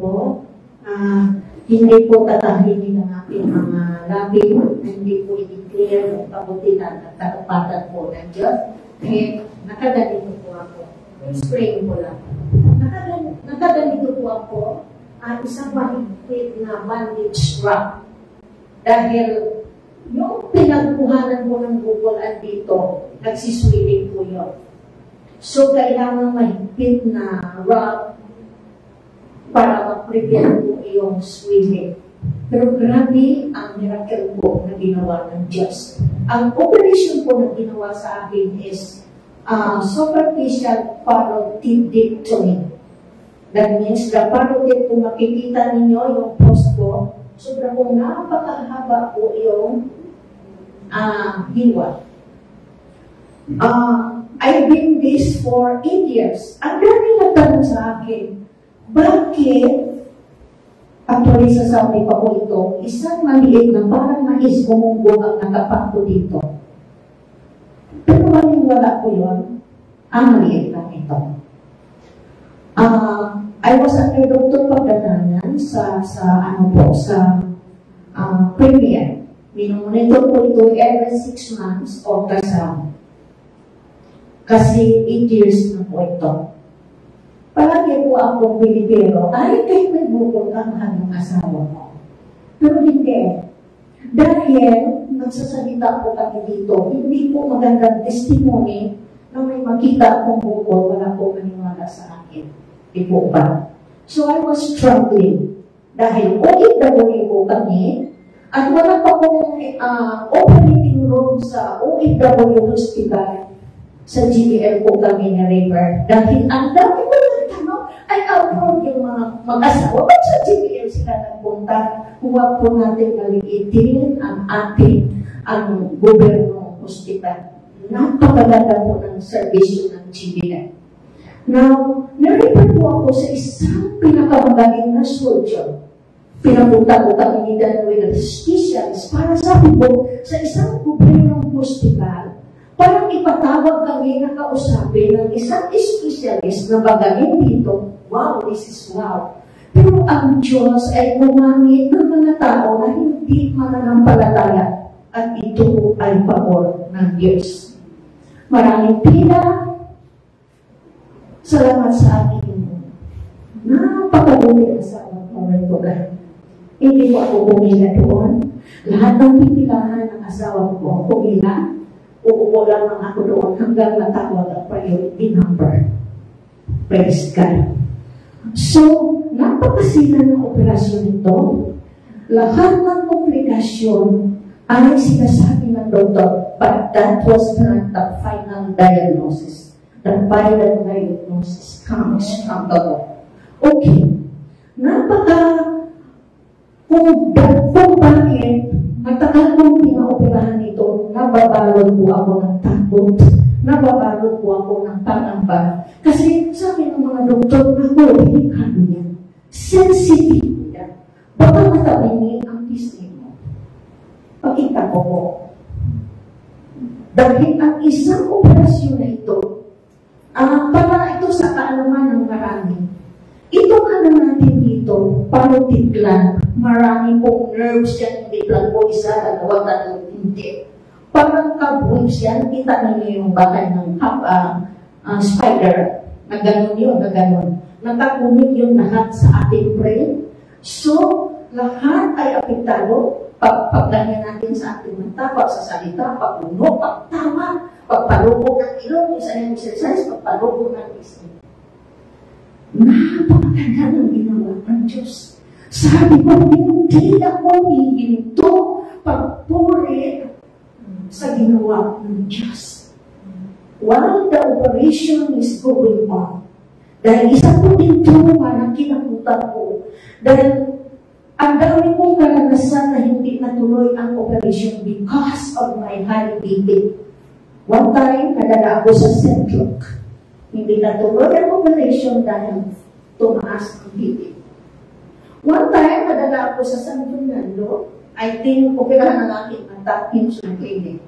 po. Hindi po tatahirin ang ating mga labi, hindi po i-declare ang kabutihan at katapatan po ng Diyos. Kaya nakaganito po ako. Explain ko lang. Nakaganito po ako isang mahigpit na bandage strap. Dahil yung pinagkuhanan ko ng Google at dito, nagsiswimming po yun. So, kailangan mahigpit na wrap para mag-prevent po yung swimming. Pero grabe ang miracle po na ginawa ng Diyos. Ang operation po na ginawa sa akin is superficial parotidectomy. That means the parotid, kung makikita ninyo yung post ko, sobra po napakahaba po yung hiwa. I've been this for 8 years. Ang dami nagtanong sa akin, bakit, actually sasabi pa po ito, isang maliit na parang mais bumunggo ang nakapako dito. Pero wala po yun, ang maliit lang ito. I was under Dr. Pagdananan sa Premier. Minumonitor ko ito every 6 months ultrasound. Kasi 8 years na po ito. Palagi po akong binibiro, ay kahit may bukol ka, mahal ng asawa mo. Pero hindi. Dahil nagsasalita po kami dito, hindi po magandang testimony na may makita akong bukol, wala po maniwala sa akin. Di po ba? So I was struggling. Dahil OFW po kami, at wala pa pong operating room sa OFW Hospital. Sa GBL po kami na river. Dahil ang dami ko nagtanong, ay outward yung mga mag-asawa. Ba't sa GBL sila nagpunta? Huwag po natin maliitin ang ating gobyerno hospital. Napakaganda po ng servisyo ng GBL. Now, na-refer po ako sa isang pinakamagaling na surgeon. Pinapunta ko kami ni Dan with a specialist para sabi ko sa isang gobyernong hospital, parang ipatawag kami na kausapin ng isang specialist na bagayin dito. Wow, this is wow. Pero ang Diyos ay gumamit ng mga tao na hindi mananampalataya at ito ay pabor ng Diyos. Maraming pila. Salamat sa akin. Napakabuti sa mga program. Hindi ko ako pumila doon. Lahat ng pipilahan ng asawa ko, pumila. Uupo lang ng ako doon hanggang natawag ang priority number. Praise God. So, napakasina ng operasyon ito. Lahat ng komplikasyon ay sinasabi ng doktor, but that was not the final diagnosis. The final diagnosis comes from the Lord. Okay. Kung bakit matagal kong pinaoperahan ito, nababalot po ako ng takot, nababalot po ako ng pangamba. Kasi sabi ng mga doktor, ako, delikado yan. Sensitive yan. Baka matabingin ang pisngi mo. Pakita ko po. Dahil ang isang operasyon na ito, para ito sa kaalaman ng marami, itong natin dito, parotid gland, marami pong nerves yan, hindi lang po isa, dalawa, tatlo, hindi. Parang cobwebs yan, kita ninyo yung bakal ng spider, na gano'n yun, na gano'n. Nakakunik yun lahat sa ating brain. So, lahat ay apektado, pagganyan natin sa ating mata, pagsasalita, pagpuno, pagtama, pagpalubog ng ilong, isa yung exercise, pagpalubog ng isip. Napakaganda ng ginawa ng Diyos. Sabi ko, hindi ako hihinto pagpuri sa ginawa ng Diyos. While the operation is going on, dahil isa po dito na kinakutan ko, dahil ang dami kong karanasan na hindi natuloy ang operation because of my high BP. One time, nadala ako sa Centroc. Hindi natuloy ang operation dahil tumaas ang BP. One time, nadala ako sa San Fernando. I think, operahan na natin ang top insulin clinic.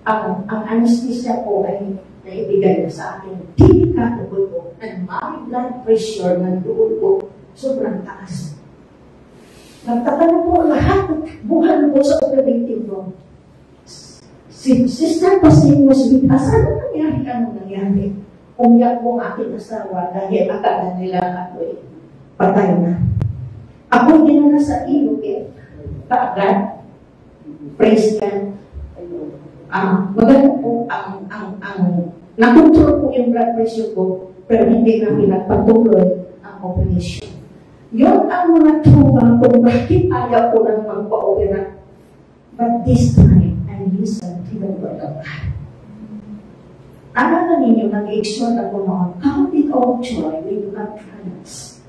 Ang anesthesia po ay na ibigay na sa akin, delikado ko, and my blood pressure ng doon ko, sobrang taas. Nagtaka na po lahat ng buhan ko sa operating room. Si Sister Pasing was with us. Ano nangyari? Ano nangyari? Umiyak po ang aking asawa dahil akala nila ako'y patay na. Ako dinala sa ilog kaagad. Praise God. Maganda po nakontrol po yung blood pressure ko, pero hindi na pinagpatuloy ang operation. Yun ang mga tuwa kung bakit ayaw ko lang magpa-opera. But this time, I listen to the word of God. Alam na ninyo, nag-exhort ako noon, count it all joy when you have trials.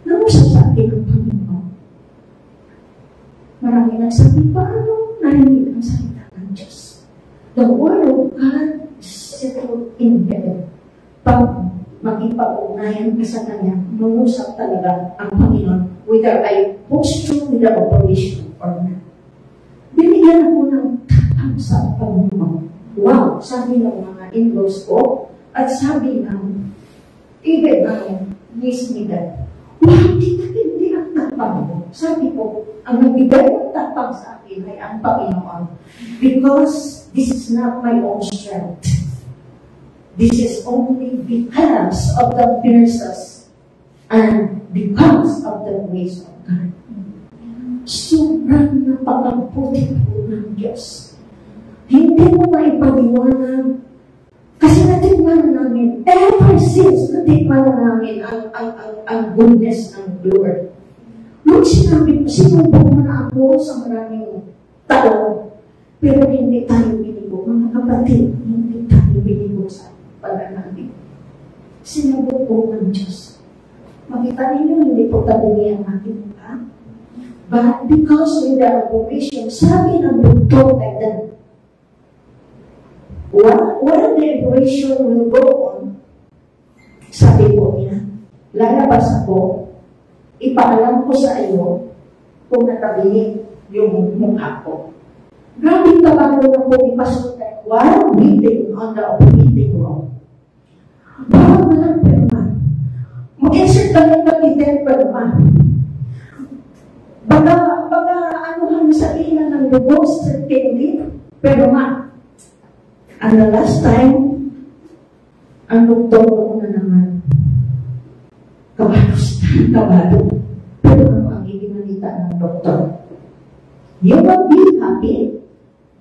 Nausap sa akin ang Panginoon. Marami nagsabi, paano narinig ang salita ng Diyos? The word of God is settled in heaven. Pag magipag-ugnayan ka sa Kanya, nangusap talaga ang Panginoon, whether I push through with the operation or not. Binigyan ako ng tatang sa Panginoon. Wow! Sabi ng mga in-laws ko, at sabi ng even ng Miss Mida, wow! Hindi ang tapang mo. Sabi ko, ang nagbigay ng tapang sa akin ay ang Panginoon. Because this is not my own strength. This is only because of the mercies and because of the grace of God. Sobrang napakabuti po ng Diyos. Hindi mo maipaliwanag. Kasi natikman namin, ever since natikman namin ang goodness ng Lord. Nung sinabi ko, sinubok mo na ako sa maraming tao, pero hindi tayo binigo. Mga kapatid, hindi tayo binigo sa pananalig. Sinubok po ng Diyos. Makita ninyo, hindi po tabi ang aking mukha. But because with the operation, sabi ng doktor like that, while the operation will go on, sabi po niya, lalabas ako, ipaalam ko sa iyo kung natabihin yung mukha ko. Grabe kabalo na po ipasok while waiting on the operating room. Bawal na lang perma. Mag-insert kami ng perma. Baga anuhan sa ina ng dugo, certainly, pero ang last time, ang doktor ko na naman, kabalo. Pero ano ang iginalita ng doktor? You will be happy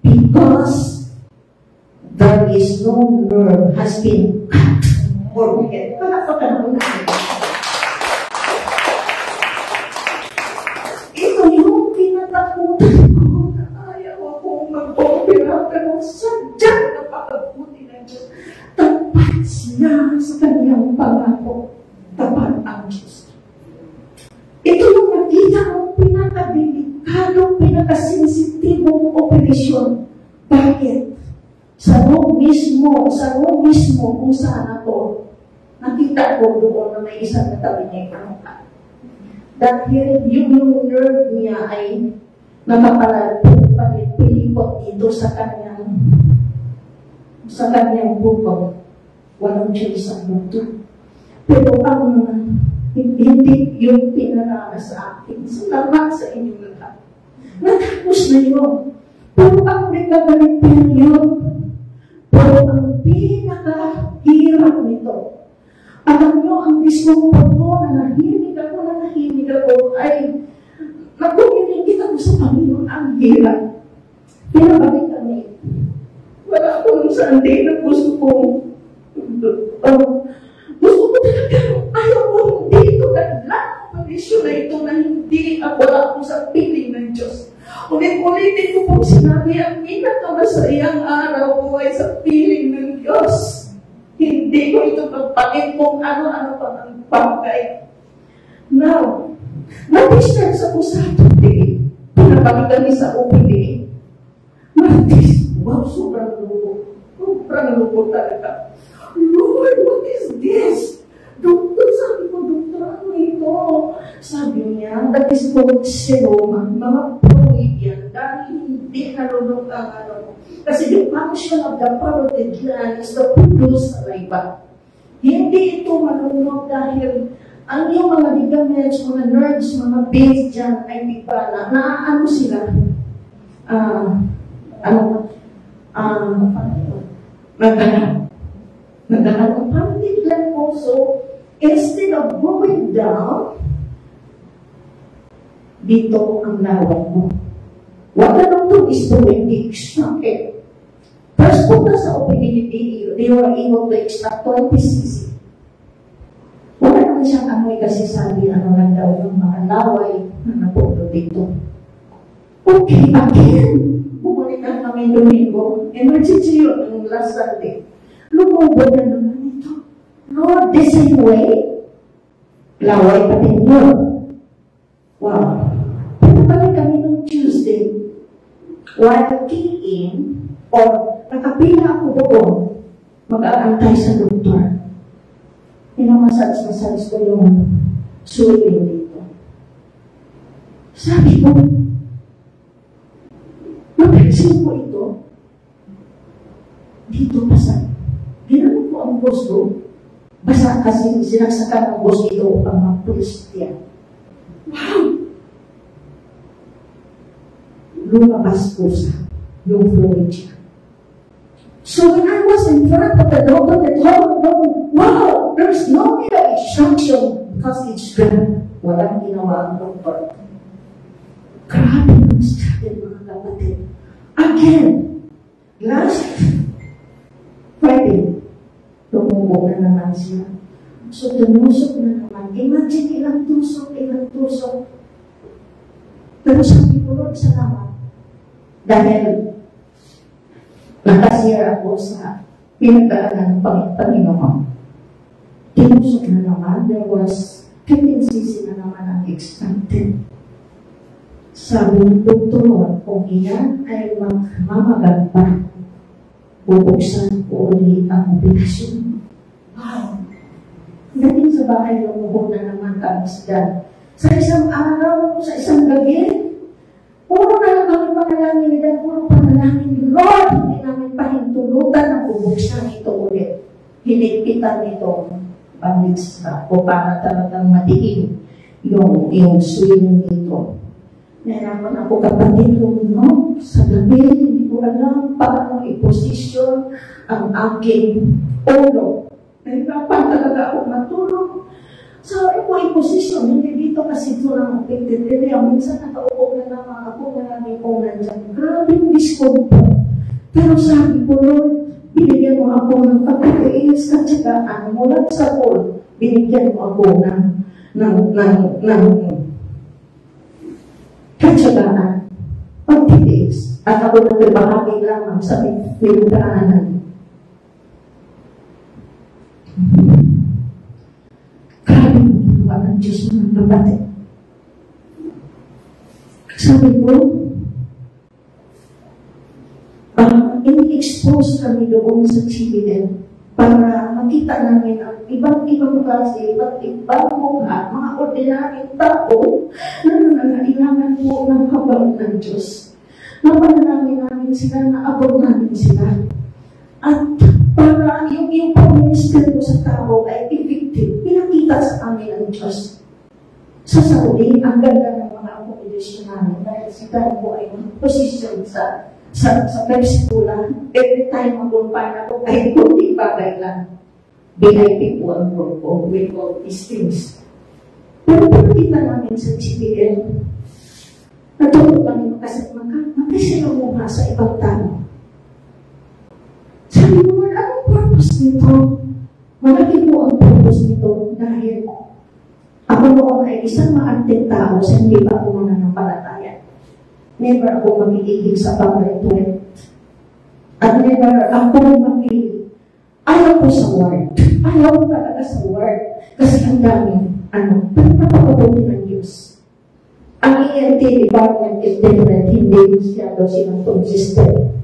because there is no nerve has been cut or wicked. Palakpakan mo na. Ito yung pinatakutan ko na ayaw akong mag-opera, pero sadyang napakabuti ng Diyos. Tapat siya sa kanyang pangako. Tapat ang Diyos. Ito yung nakita ang pinakadelikado, pinakasensitibong operasyon. Bakit? Sa room mismo kung saan ako, nakita ko doon na may isang natabi niya yung angka. Dahil yung nerve niya ay nakapalipot dito sa kanyang bukong. Walang Diyos ang mundo. Pero ang hindi yung pinaranas sa akin. Salamat sa inyong lahat. Natapos na yun. Pero ang recovery period, pero ang pinakahirap nito, alam nyo, ang discomfort mo na nahinig ako ay nag-communicate ako sa Panginoon, ang hirap. Pinabalik kami. Wala akong Sunday na gusto ko talaga, ayaw mo hindi ito naglang pag-issue na ito na hindi wala ako sa piling ng Diyos. Ulit-ulitin ko pong sinabi, ang pinakamasayang araw ko ay sa piling ng Diyos. Hindi ko ito pagpakin kung ano-ano pa ng bagay. Now, na-discharge ako sa today. Pinabalik kami sa OPD. Wow, sobrang lupo. Sobrang lupo talaga. Lord, what is this? Doktor, sabi ko, doktor, ano ito? Sabi niya, that is called seroma, mga fluid yan, dahil hindi nalulog ang ano mo. Kasi the function of the parotid gland is to produce saliva. Hindi ito malulog dahil ang iyong mga ligaments, mga nerves, mga veins dyan ay diba na naaano sila? Nagdala ang parotid gland also, instead of going down, dito ang laway mo. What the doctor is doing, they extract it. First punta sa OPDD, they were able to extract 20 cc. Wala naman siyang amoy kasi sabi ano lang daw ng mga laway na napunto dito. Okay, again, bumalik na kami Domingo. Emergency yun, yung last Sunday. Lumubo na naman ito. Lord, the same way, laway pa din yun. Wow. Pinabalik kami ng Tuesday. While keying, or nakapila ako doon, mag-aantay sa doktor. Pinamasage ko yung swelling dito. Sabi ko, napansin ko ito, dito basa. Ginano ko ang boss ko, basa kasi sinaksakan ng boss ito ang mga pulisya. Wow! Lumabas po sa yung fluid siya. So when I was in front of the doctor, they told me, wow, there's no need of extraction because it's done. Walang ginawa ang doktor. Grabe ng struggle, mga kapatid. Again, last Friday, tumubo na naman siya. So tunusok na naman. Imagine ilang tusok. Pero sabi ko, Lord, salamat. Dahil nakasira ako sa pinagdaanan ng Panginoon. Tinusok na naman, there was 15 cc na naman ang extracted. Sabi ng doktor, kung iyan ay magmamagal pa, bubuksan ko ulit ang operasyon. Wow! Dating sa bahay, lumuhog na naman kami sila. Sa isang araw, sa isang gabi, puro na lang kami panalangin dan puro panalangin. Lord, hindi namin pahintulutan ang bubuksan ito ulit. Hinigpitan nito bandits na o para talagang matiing yung swing dito. Nahirapan ako kapatid no? Sa gabi, hindi ko alam paano i-position ang aking ulo. Nahirapan talaga ako matulog. Sabi ko, i-position, hindi dito kasi ito lang affected area. Minsan nakaupo na naman ako, maraming unan dyan. Grabe yung discomfort. Pero sabi ko, Lord, binigyan mo ako ng pagkakailis katsagaan mula sa pool. Binigyan mo ako ng katsagaan, pagtitiis. At ako nagbahagi lamang sa pinagdaanan. Grabe yung ginawa ng Diyos mga kapatid. Sabi ko, ini-expose kami doon sa CBN para makita namin ang ibang klase, ibang mukha, mga ordinaryong tao na nangangailangan po ng habang ng Diyos. Napanalangin namin sila, naabot namin sila. At para yung pag-minister ko sa tao ay effective, pinakita sa amin ang Diyos. Sa Saudi, ang ganda ng mga accommodation namin dahil si God po ay position sa Persipula. Every time mag-umpay ako, kahit kunti bagay lang. VIP po ang grupo with all these things. Pero pinakita namin sa GBN, natuto kami magkasilunguha sa ibang tao. Sabi mo, anong purpose nito? Malaki po ang purpose nito dahil ako noon ay isang maanting tao sa hindi pa ako mananampalataya. Never ako magiging sa pag-retweet. At never ako ayaw ko sa word. Ayaw ko talaga sa word. Kasi ang dami, pero napakabuti ng Diyos. Ang ENT department is different, hindi masyado silang consistent.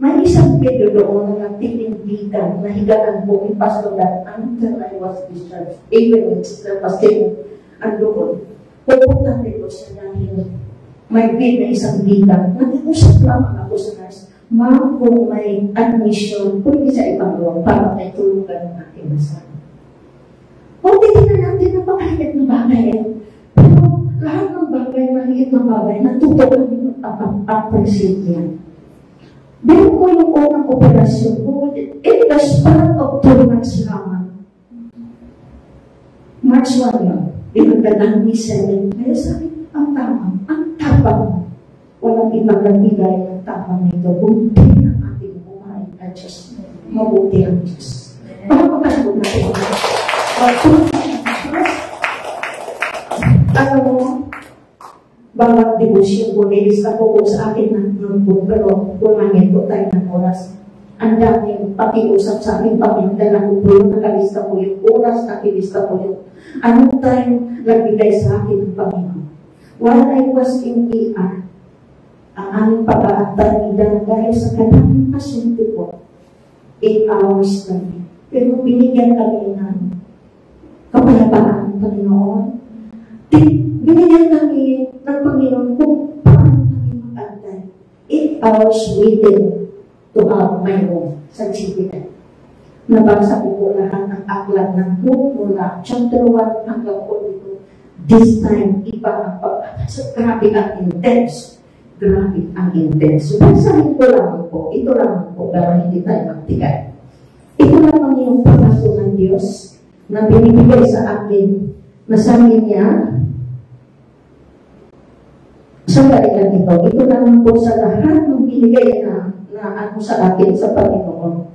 May isang video doon na nagtitindigan na higaan po yung pastoral until I was discharged. Even with Sister Pastor, andoon. Pupunta nito siya dahil may bid na isang bilang. Nag-usap lamang ako sa nurse. Ma'am, kung may admission, pwede sa ibang room para may tulugan ng ating masama. O, tingnan natin na pakahit na bagay. Pero lahat ng bagay, maliit na bagay, natutukan yung appreciate yan. Dahil ko yung unang operasyon ko, it was part of 2 months lamang. March 1 yun. Pinagdadang ni 7. Kaya sabi, ang tapang. Walang ibang nagbigay ng tapang nito. Buti ang ating buhay na Diyos. Mabuti ang Diyos. Pagpapasok natin. Alam mo, bawat debosyon ko, nilista ko sa akin ng book, pero kumangin ko tayo ng oras. Ang daming pakiusap sa aking Panginoon, dala ko po yung nakalista ko yung oras, nakilista ko yung anong time nagbigay sa akin ng Panginoon. While I was in ER, ang aming pag-aantay dahil sa kanang pasyente ko, 8 hours kami. Pero binigyan kami ng kapayapaan ng Panginoon. Binigyan kami ng Panginoon kung paano kami mag-antay. 8 hours waiting to have my room sa GPN. Nabasa ko po lahat ng aklat ng book mula chapter 1 hanggang po dito. This time, iba ang pag-asa. Grabe ang intense. Grabe ang intense. So, basahin ko lamang po. Ito lamang po, pero hindi tayo magtigay. Ito lamang yung pangako ng Diyos na binibigay sa akin na sabi niya, sa balikan ito, ito lamang po sa lahat ng binigay na ano sa akin sa Panginoon.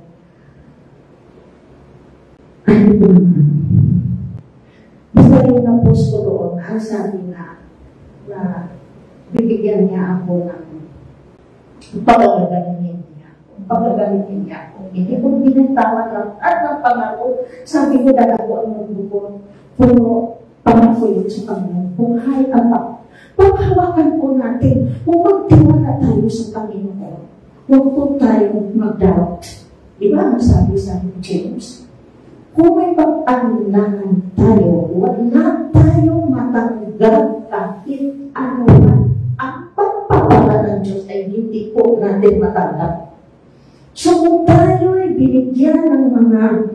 Ano po naman? Basta yung na-post ko doon, ang sabi na bibigyan niya ako ng pagagamitin niya. Pagagamitin niya ako. Hindi ko binantawan lang at ng pangako. Sabi ko dahil ako ang magbukod. Puro pangako yun sa Panginoon. Buhay ang paghawakan po natin. Kung magtiwala tayo sa Panginoon, huwag po tayo mag-doubt. Diba ang sabi sa James? Kung may pag-anulangan tayo, huwag na tayo matanggap kahit ano man. Ang pagpapala ng Diyos ay hindi po natin matanggap. So kung tayo ay binigyan ng mga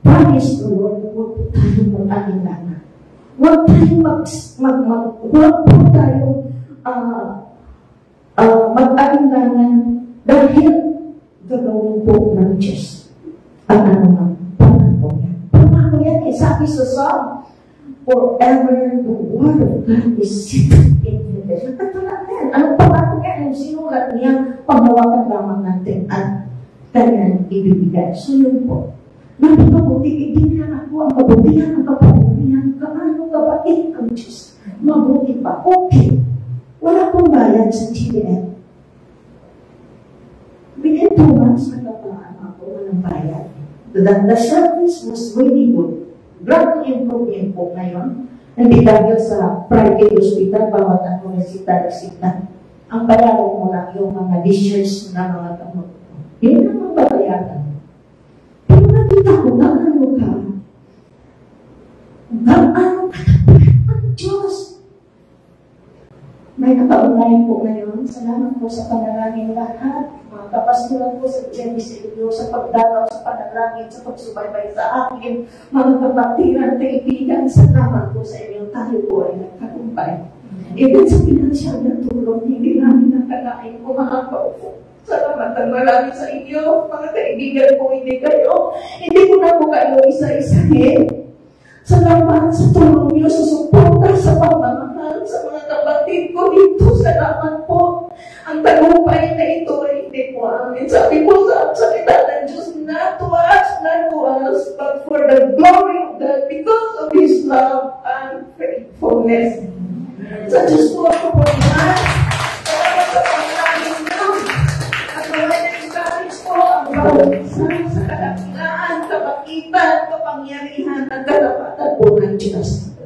promise ng Lord, huwag po tayo mag-anulangan. Huwag po tayo mag-anulangan dahil gagawin po ng Diyos. Ang ano ng pangako yan. Pangako yan eh. Sabi sa Psalm, forever the word of God is seated in heaven. Nagtatulang yan. Anong pangako yan? Yung sinulat niya, panghawakan lamang natin at kanyang ibibigay. So yun po. Napakabuti, hindi na ako ang kabutihan, ang kapabutihan, kaano kapatid ang Diyos. Mabuti pa. Okay. Wala pong bayad sa GBM. Within 2 months, nagkapaan ako, walang bayad. The service was really good. Grabe improvement po ngayon. Hindi dahil sa private hospital, bawat ang resita. Ang bayaran mo lang yung mga dishes na mga gamot. Yun ang magbabayaran. Pero nakita ko, gaano ka ang Diyos. May naka-online po ngayon. Salamat po sa panalangin lahat. Mga kapasturan po sa Genesis Rio, sa pagdalaw, sa panalangin, sa pagsubaybay sa akin. Mga kapatiran, kaibigan, salamat po sa inyo. Tayo po ay nagkakumpay. Even sa pinansyal na tulong, hindi namin nakalain po mga kaupo. Salamat ang marami sa inyo, mga kaibigan po, hindi kayo. Hindi ko na po kayo isa-isahin. Salamat sa tulong niyo, sa suporta, sa pagmamahal, sa mga kapatid ko dito. Salamat po. Ang tagumpay na ito ay hindi po amin. Sabi po sa salita ng Diyos, not to us, but for the glory of God, because of His love and faithfulness. Sa Diyos po ako po naman. Salamat sa pangalamin niyo. At wala na encourage po ang bawat isa sa kadakilaan, kapakitan, kapangyarihan, at karapatan po ng Diyos.